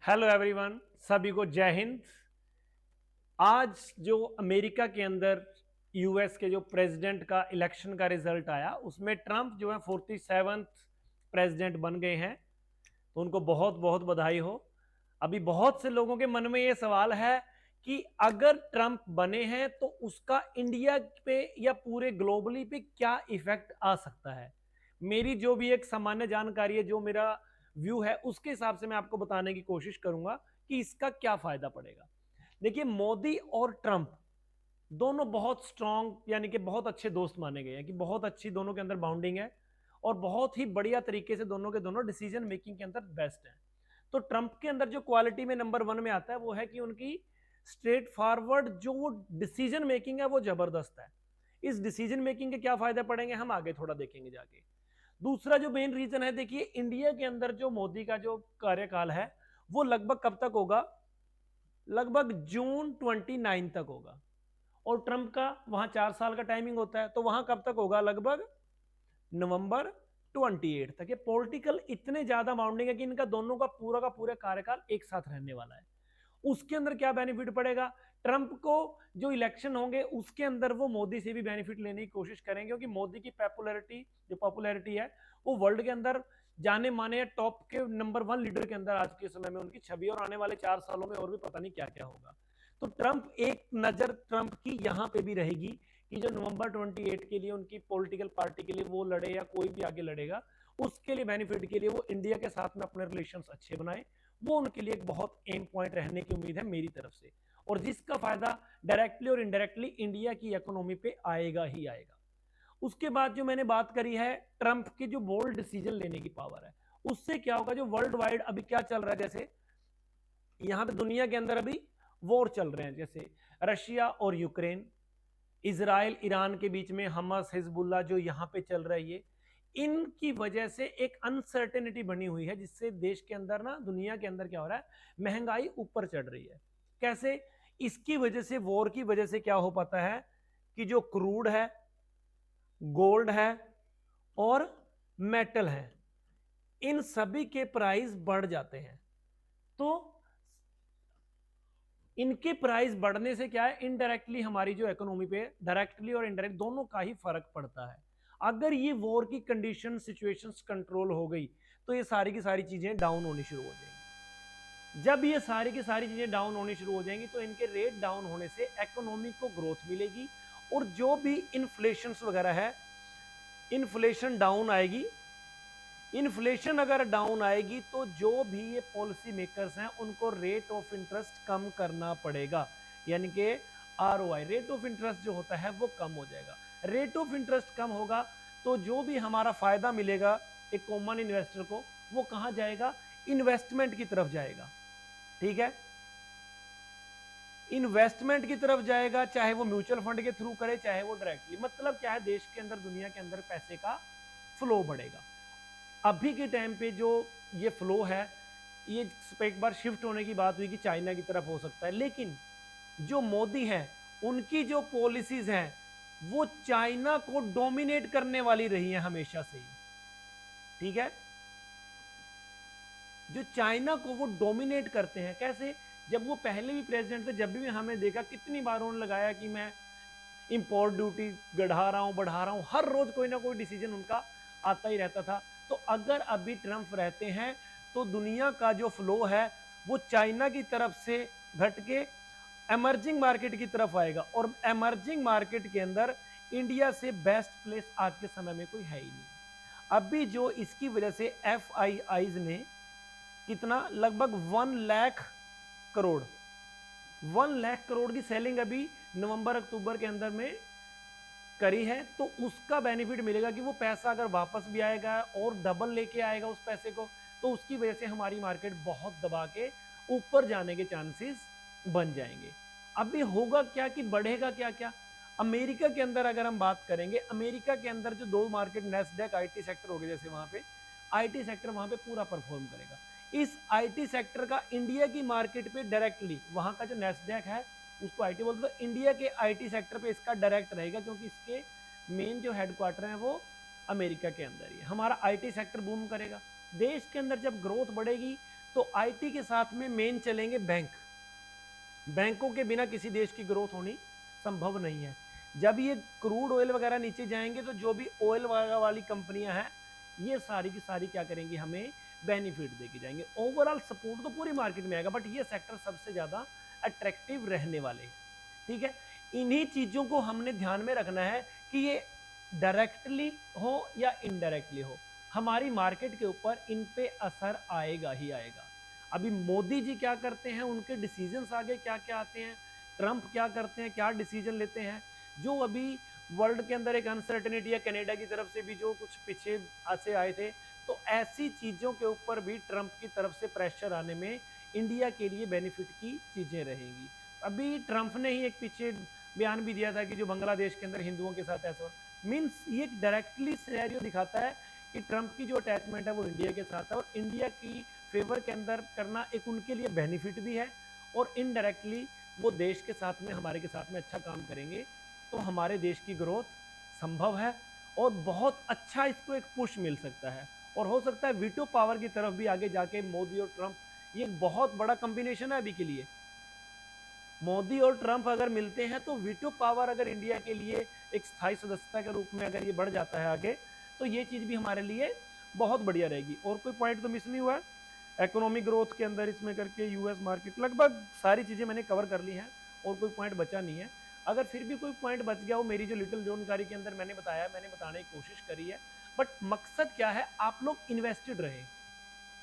Hello everyone, सभी को जय हिंद। आज जो अमेरिका के अंदर यूएस के जो प्रेसिडेंट का इलेक्शन का रिजल्ट आया उसमें ट्रंप जो है 47th प्रेसिडेंट बन गए हैं। तो उनको बहुत बहुत बधाई हो। अभी बहुत से लोगों के मन में ये सवाल है कि अगर ट्रंप बने हैं तो उसका इंडिया पे या पूरे ग्लोबली पे क्या इफेक्ट आ सकता है। मेरी जो भी एक सामान्य जानकारी है, जो मेरा व्यू है, उसके हिसाब से मैं आपको बताने की कोशिश करूंगा कि इसका क्या फायदा पड़ेगा। देखिए, मोदी और ट्रंप दोनों बहुत स्ट्रांग यानी कि बहुत अच्छे दोस्त माने गए हैं कि बहुत अच्छी दोनों के अंदर बाउंडिंग है और बहुत ही बढ़िया तरीके से दोनों के दोनों डिसीजन मेकिंग के अंदर बेस्ट हैं। तो ट्रंप के अंदर जो क्वालिटी में नंबर 1 में आता है वो है कि उनकी स्ट्रेट फॉरवर्ड जो वो डिसीजन मेकिंग है वो जबरदस्त है। इस डिसीजन मेकिंग के क्या फायदे पड़ेंगे हम आगे थोड़ा देखेंगे जाके। दूसरा जो मेन रीजन है, देखिए इंडिया के अंदर जो मोदी का जो कार्यकाल है वो लगभग कब तक होगा, लगभग जून 29 तक होगा। और ट्रंप का वहां 4 साल का टाइमिंग होता है, तो वहां कब तक होगा, लगभग नवंबर 28 तक। ये पॉलिटिकल इतने ज्यादा बाउंडिंग है कि इनका दोनों का पूरा कार्यकाल एक साथ रहने वाला है। उसके अंदर क्या बेनिफिट पड़ेगा, ट्रंप को जो इलेक्शन होंगे उसके अंदर वो मोदी से भी बेनिफिट लेने की कोशिश करेंगे, क्योंकि मोदी की पॉपुलैरिटी है वो वर्ल्ड के अंदर जाने माने टॉप के नंबर 1 लीडर के अंदर आज के समय में उनकी छवि, और आने वाले 4 सालों में और भी पता नहीं क्या क्या होगा। तो ट्रंप, एक नजर ट्रंप की यहां पे भी रहेगी कि जो नवंबर 28 के लिए उनकी पॉलिटिकल पार्टी के लिए वो लड़े या कोई भी आगे लड़ेगा, उसके लिए बेनिफिट के लिए वो इंडिया के साथ में अपने रिलेशंस अच्छे बनाए। वो उनके लिए एक बहुत एम पॉइंट रहने की उम्मीद है मेरी तरफ से, और जिसका फायदा डायरेक्टली और इनडायरेक्टली इंडिया की इकोनॉमी पे आएगा ही आएगा। उसके बाद जो मैंने बात करी है ट्रंप की जो बोल्ड डिसीजन लेने की पावर है, उससे क्या होगा, जो वर्ल्ड वाइड अभी क्या चल रहा है, जैसे यहां पे दुनिया के अंदर अभी वॉर चल रहे हैं, जैसे रशिया और यूक्रेन, इसराइल ईरान के बीच में हमास हिजबुल्ला जो यहां पे चल रहा है, ये इनकी वजह से एक अनसर्टेनिटी बनी हुई है, जिससे देश के अंदर ना, दुनिया के अंदर क्या हो रहा है, महंगाई ऊपर चढ़ रही है। कैसे, इसकी वजह से, वॉर की वजह से क्या हो पाता है कि जो क्रूड है, गोल्ड है और मेटल है, इन सभी के प्राइस बढ़ जाते हैं। तो इनके प्राइस बढ़ने से क्या है, इनडायरेक्टली हमारी जो इकोनॉमी पे, डायरेक्टली और इनडायरेक्ट दोनों का ही फर्क पड़ता है। अगर ये वॉर की कंडीशन सिचुएशंस कंट्रोल हो गई तो ये सारी की सारी चीजें डाउन होनी शुरू हो जाएंगी। जब ये सारी की सारी चीजें डाउन होनी शुरू हो जाएंगी तो इनके रेट डाउन होने से इकोनॉमी को ग्रोथ मिलेगी, और जो भी इन्फ्लेशन वगैरह है, इन्फ्लेशन डाउन आएगी। इन्फ्लेशन अगर डाउन आएगी तो जो भी ये पॉलिसी मेकर्स हैं उनको रेट ऑफ इंटरेस्ट कम करना पड़ेगा, यानी कि आरओआई, रेट ऑफ इंटरेस्ट जो होता है वो कम हो जाएगा। रेट ऑफ इंटरेस्ट कम होगा तो जो भी हमारा फायदा मिलेगा एक कॉमन इन्वेस्टर को, वो कहां जाएगा, इन्वेस्टमेंट की तरफ जाएगा। ठीक है, इन्वेस्टमेंट की तरफ जाएगा, चाहे वो म्यूचुअल फंड के थ्रू करे चाहे वो डायरेक्टली। मतलब क्या है, देश के अंदर, दुनिया के अंदर पैसे का फ्लो बढ़ेगा। अभी के टाइम पे जो ये फ्लो है, ये एक बार शिफ्ट होने की बात हुई कि चाइना की तरफ हो सकता है, लेकिन जो मोदी है उनकी जो पॉलिसीज हैं वो चाइना को डोमिनेट करने वाली रही है हमेशा से ही। ठीक है, जो चाइना को वो डोमिनेट करते हैं। कैसे, जब वो पहले भी प्रेसिडेंट थे, जब भी हमने देखा कितनी बार उन्होंने लगाया कि मैं इंपोर्ट ड्यूटी बढ़ा रहा हूं बढ़ा रहा हूं, हर रोज कोई ना कोई डिसीजन उनका आता ही रहता था। तो अगर अभी ट्रंप रहते हैं तो दुनिया का जो फ्लो है वो चाइना की तरफ से घट के एमर्जिंग मार्केट की तरफ आएगा, और एमर्जिंग मार्केट के अंदर इंडिया से बेस्ट प्लेस आज के समय में कोई है ही नहीं। अभी जो इसकी वजह से एफ आई आईज ने कितना, लगभग 1 लाख करोड़, 1 लाख करोड़ की सेलिंग अभी नवंबर अक्टूबर के अंदर में करी है। तो उसका बेनिफिट मिलेगा कि वो पैसा अगर वापस भी आएगा और डबल लेके आएगा उस पैसे को, तो उसकी वजह से हमारी मार्केट बहुत दबा के ऊपर जाने के चांसेस बन जाएंगे। अभी होगा क्या कि बढ़ेगा क्या क्या, अमेरिका के अंदर अगर हम बात करेंगे, अमेरिका के अंदर जो दो मार्केट, नेस्डेक आईटी सेक्टर हो गया, जैसे वहां पे आईटी सेक्टर वहां पे पूरा परफॉर्म करेगा। इस आईटी सेक्टर का इंडिया की मार्केट पे डायरेक्टली, वहां का जो नेस्डेक है उसको आईटी बोलते, तो इंडिया के आईटी सेक्टर पे इसका डायरेक्ट रहेगा, क्योंकि इसके मेन जो हेडक्वार्टर है वो अमेरिका के अंदर ही है। हमारा आईटी सेक्टर बूम करेगा। देश के अंदर जब ग्रोथ बढ़ेगी तो आईटी के साथ में मेन चलेंगे बैंक। बैंकों के बिना किसी देश की ग्रोथ होनी संभव नहीं है। जब ये क्रूड ऑयल वगैरह नीचे जाएंगे तो जो भी ऑयल वगैरह वाली कंपनियां हैं ये सारी की सारी क्या करेंगी, हमें बेनिफिट देके जाएंगे। ओवरऑल सपोर्ट तो पूरी मार्केट में आएगा, बट ये सेक्टर सबसे ज्यादा अट्रैक्टिव रहने वाले हैं। ठीक है, इन्हीं चीजों को हमने ध्यान में रखना है कि ये डायरेक्टली हो या इनडायरेक्टली हो, हमारी मार्केट के ऊपर इन पे असर आएगा ही आएगा। अभी मोदी जी क्या करते हैं, उनके डिसीजंस आगे क्या क्या आते हैं, ट्रंप क्या करते हैं, क्या डिसीजन लेते हैं, जो अभी वर्ल्ड के अंदर एक अनसर्टेनिटी है, कनाडा की तरफ से भी जो कुछ पीछे से आए थे, तो ऐसी चीजों के ऊपर भी ट्रंप की तरफ से प्रेशर आने में इंडिया के लिए बेनिफिट की चीजें रहेंगी। अभी ट्रंप ने ही एक पीछे बयान भी दिया था कि जो बांग्लादेश के अंदर हिंदुओं के साथ ऐसा मीन्स ये डायरेक्टली सिनेरियो दिखाता है कि ट्रंप की जो अटैचमेंट है वो इंडिया के साथ है, और इंडिया की फेवर के अंदर करना एक उनके लिए बेनिफिट भी है, और इनडायरेक्टली वो देश के साथ में हमारे के साथ में अच्छा काम करेंगे तो हमारे देश की ग्रोथ संभव है, और बहुत अच्छा इसको एक पुश मिल सकता है, और हो सकता है वीटो पावर की तरफ भी आगे जाके मोदी और ट्रंप, ये एक बहुत बड़ा कॉम्बिनेशन है अभी के लिए। मोदी और ट्रंप अगर मिलते हैं तो वीटो पावर अगर इंडिया के लिए एक स्थायी सदस्यता के रूप में अगर ये बढ़ जाता है आगे, तो ये चीज भी हमारे लिए बहुत बढ़िया रहेगी। और कोई पॉइंट तो मिस नहीं हुआ है इकोनॉमिक ग्रोथ के अंदर इसमें करके, यूएस मार्केट, लगभग सारी चीजें मैंने कवर कर ली हैं और कोई पॉइंट बचा नहीं है। अगर फिर भी कोई पॉइंट बच गया हो, मेरी जो लिटिल जानकारी के अंदर मैंने बताया, मैंने बताने की कोशिश करी है, बट मकसद क्या है, आप लोग इन्वेस्टेड रहे,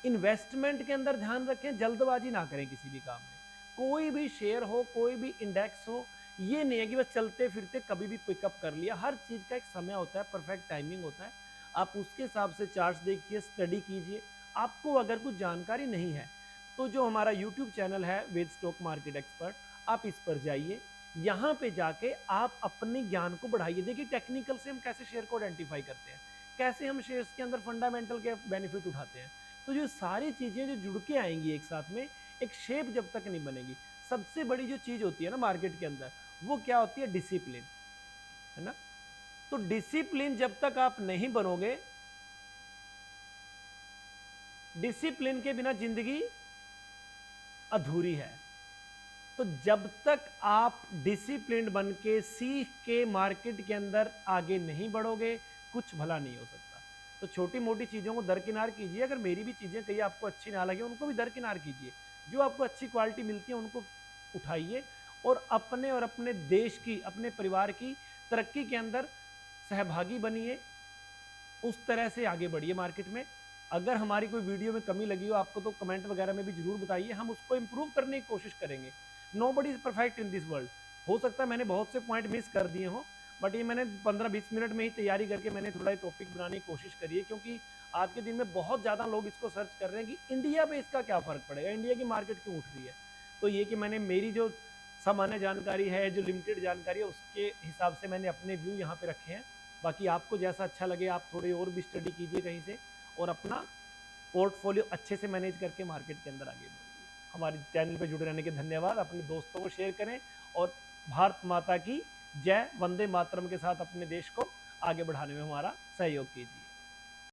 इन्वेस्टमेंट के अंदर ध्यान रखें, जल्दबाजी ना करें किसी भी काम में। कोई भी शेयर हो, कोई भी इंडेक्स हो, ये नहीं है कि बस चलते फिरते कभी भी पिकअप कर लिया। हर चीज का एक समय होता है, परफेक्ट टाइमिंग होता है, आप उसके हिसाब से चार्ट्स देखिए, स्टडी कीजिए। आपको अगर कुछ जानकारी नहीं है तो जो हमारा यूट्यूब चैनल है वेद स्टॉक मार्केट एक्सपर्ट, आप इस पर जाइए, यहाँ पे जाके आप अपने ज्ञान को बढ़ाइए। देखिए टेक्निकल से हम कैसे शेयर को आइडेंटिफाई करते हैं, कैसे हम शेयर्स के अंदर फंडामेंटल के बेनिफिट उठाते हैं, तो ये सारी चीजें जो जुड़ के आएंगी एक साथ में, एक शेप जब तक नहीं बनेगी। सबसे बड़ी जो चीज होती है ना मार्केट के अंदर, वो क्या होती है, डिसिप्लिन, है ना। तो डिसिप्लिन जब तक आप नहीं बनोगे, डिसिप्लिन के बिना जिंदगी अधूरी है। तो जब तक आप डिसिप्लिन बन के सीख के मार्केट के अंदर आगे नहीं बढ़ोगे, कुछ भला नहीं हो सकता। तो छोटी मोटी चीजों को दरकिनार कीजिए, अगर मेरी भी चीजें कहीं आपको अच्छी ना लगे उनको भी दरकिनार कीजिए, जो आपको अच्छी क्वालिटी मिलती है उनको उठाइए, और अपने देश की, अपने परिवार की तरक्की के अंदर सहभागी बनिए, उस तरह से आगे बढ़िए मार्केट में। अगर हमारी कोई वीडियो में कमी लगी हो आपको तो कमेंट वगैरह में भी जरूर बताइए, हम उसको इंप्रूव करने की कोशिश करेंगे। Nobody is perfect in this world. हो सकता है मैंने बहुत से पॉइंट मिस कर दिए हो, बट ये मैंने 15-20 मिनट में ही तैयारी करके मैंने थोड़ा टॉपिक बनाने की कोशिश करी है, क्योंकि आज के दिन में बहुत ज़्यादा लोग इसको सर्च कर रहे हैं कि इंडिया में इसका क्या फ़र्क पड़ेगा, इंडिया की मार्केट क्यों उठ रही है। तो ये कि मैंने मेरी जो सामान्य जानकारी है, जो लिमिटेड जानकारी है, उसके हिसाब से मैंने अपने व्यू यहाँ पे रखे हैं। बाकी आपको जैसा अच्छा लगे आप थोड़ी और भी स्टडी कीजिए कहीं से, और अपना पोर्टफोलियो अच्छे से मैनेज करके मार्केट के अंदर आगे बढ़िए। हमारे चैनल पे जुड़े रहने के धन्यवाद। अपने दोस्तों को शेयर करें, और भारत माता की जय, वंदे मातरम के साथ अपने देश को आगे बढ़ाने में हमारा सहयोग कीजिए।